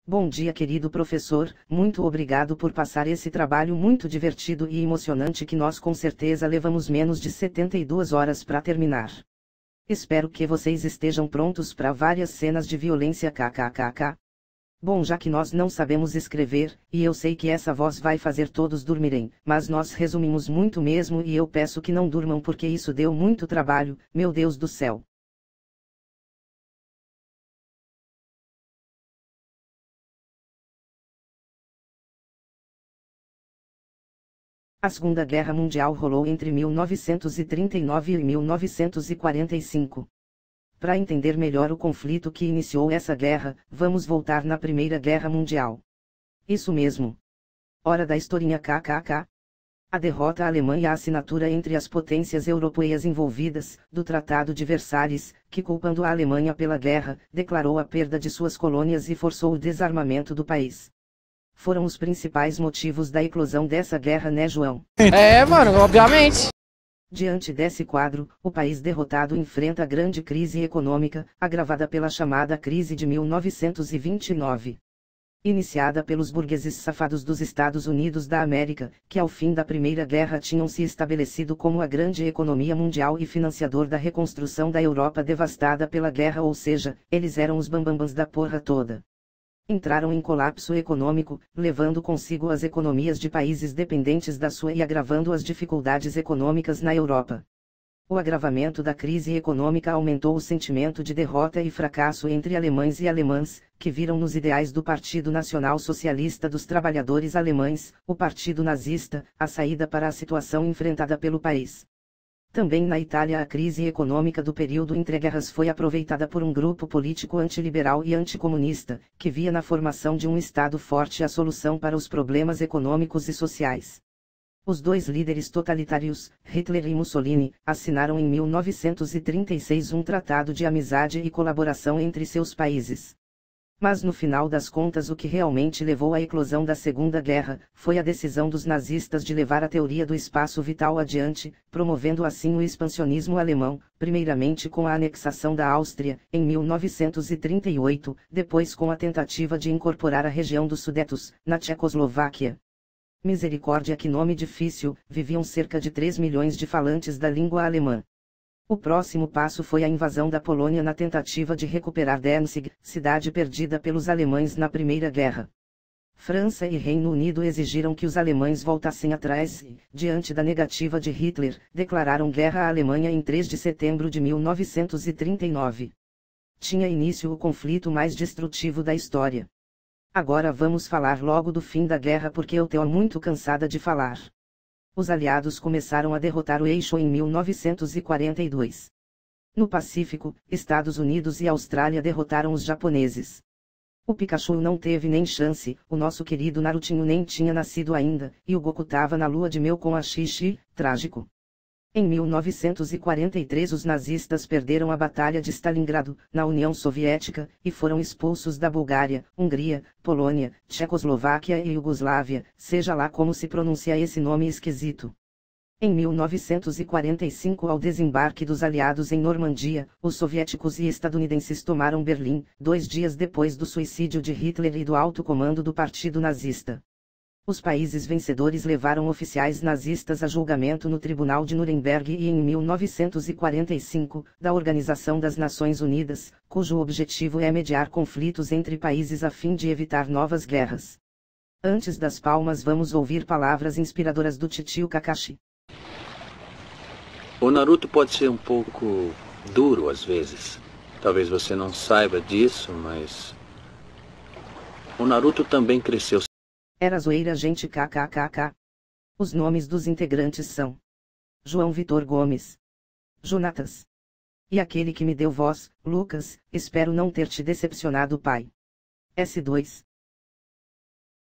Bom dia, querido professor, muito obrigado por passar esse trabalho muito divertido e emocionante que nós com certeza levamos menos de 72 horas para terminar. Espero que vocês estejam prontos para várias cenas de violência kkkk. Bom, já que nós não sabemos escrever, e eu sei que essa voz vai fazer todos dormirem, mas nós resumimos muito mesmo e eu peço que não durmam porque isso deu muito trabalho, meu Deus do céu. A Segunda Guerra Mundial rolou entre 1939 e 1945. Para entender melhor o conflito que iniciou essa guerra, vamos voltar na Primeira Guerra Mundial. Isso mesmo. Hora da historinha kkk. A derrota alemã e a assinatura entre as potências europeias envolvidas, do Tratado de Versalhes, que culpando a Alemanha pela guerra, declarou a perda de suas colônias e forçou o desarmamento do país. Foram os principais motivos da eclosão dessa guerra, né, João? Mano, obviamente. Diante desse quadro, o país derrotado enfrenta grande crise econômica, agravada pela chamada crise de 1929. Iniciada pelos burgueses safados dos Estados Unidos da América, que ao fim da Primeira Guerra tinham se estabelecido como a grande economia mundial e financiador da reconstrução da Europa devastada pela guerra, ou seja, eles eram os bambambãs da porra toda. Entraram em colapso econômico, levando consigo as economias de países dependentes da sua e agravando as dificuldades econômicas na Europa. O agravamento da crise econômica aumentou o sentimento de derrota e fracasso entre alemães e alemãs, que viram nos ideais do Partido Nacional Socialista dos Trabalhadores Alemães, o Partido Nazista, a saída para a situação enfrentada pelo país. Também na Itália a crise econômica do período entreguerras foi aproveitada por um grupo político antiliberal e anticomunista, que via na formação de um Estado forte a solução para os problemas econômicos e sociais. Os dois líderes totalitários, Hitler e Mussolini, assinaram em 1936 um tratado de amizade e colaboração entre seus países. Mas no final das contas o que realmente levou à eclosão da Segunda Guerra, foi a decisão dos nazistas de levar a teoria do espaço vital adiante, promovendo assim o expansionismo alemão, primeiramente com a anexação da Áustria, em 1938, depois com a tentativa de incorporar a região dos Sudetos, na Tchecoslováquia. Misericórdia, que nome difícil, viviam cerca de 3 milhões de falantes da língua alemã. O próximo passo foi a invasão da Polônia na tentativa de recuperar Danzig, cidade perdida pelos alemães na Primeira Guerra. França e Reino Unido exigiram que os alemães voltassem atrás e, diante da negativa de Hitler, declararam guerra à Alemanha em 3 de setembro de 1939. Tinha início o conflito mais destrutivo da história. Agora vamos falar logo do fim da guerra porque eu tô muito cansada de falar. Os aliados começaram a derrotar o eixo em 1942. No Pacífico, Estados Unidos e Austrália derrotaram os japoneses. O Pikachu não teve nem chance, o nosso querido Narutinho nem tinha nascido ainda, e o Goku tava na lua de mel com a Xixi, trágico. Em 1943 os nazistas perderam a Batalha de Stalingrado, na União Soviética, e foram expulsos da Bulgária, Hungria, Polônia, Tchecoslováquia e Iugoslávia, seja lá como se pronuncia esse nome esquisito. Em 1945, ao desembarque dos aliados em Normandia, os soviéticos e estadunidenses tomaram Berlim, 2 dias depois do suicídio de Hitler e do alto comando do Partido Nazista. Os países vencedores levaram oficiais nazistas a julgamento no Tribunal de Nuremberg e em 1945, da Organização das Nações Unidas, cujo objetivo é mediar conflitos entre países a fim de evitar novas guerras. Antes das palmas vamos ouvir palavras inspiradoras do titio Kakashi. O Naruto pode ser um pouco duro às vezes. Talvez você não saiba disso, mas o Naruto também cresceu. Era zoeira, gente, kkkk. Os nomes dos integrantes são João Vitor Gomes, Jonatas. E aquele que me deu voz, Lucas, espero não ter te decepcionado, pai. S2.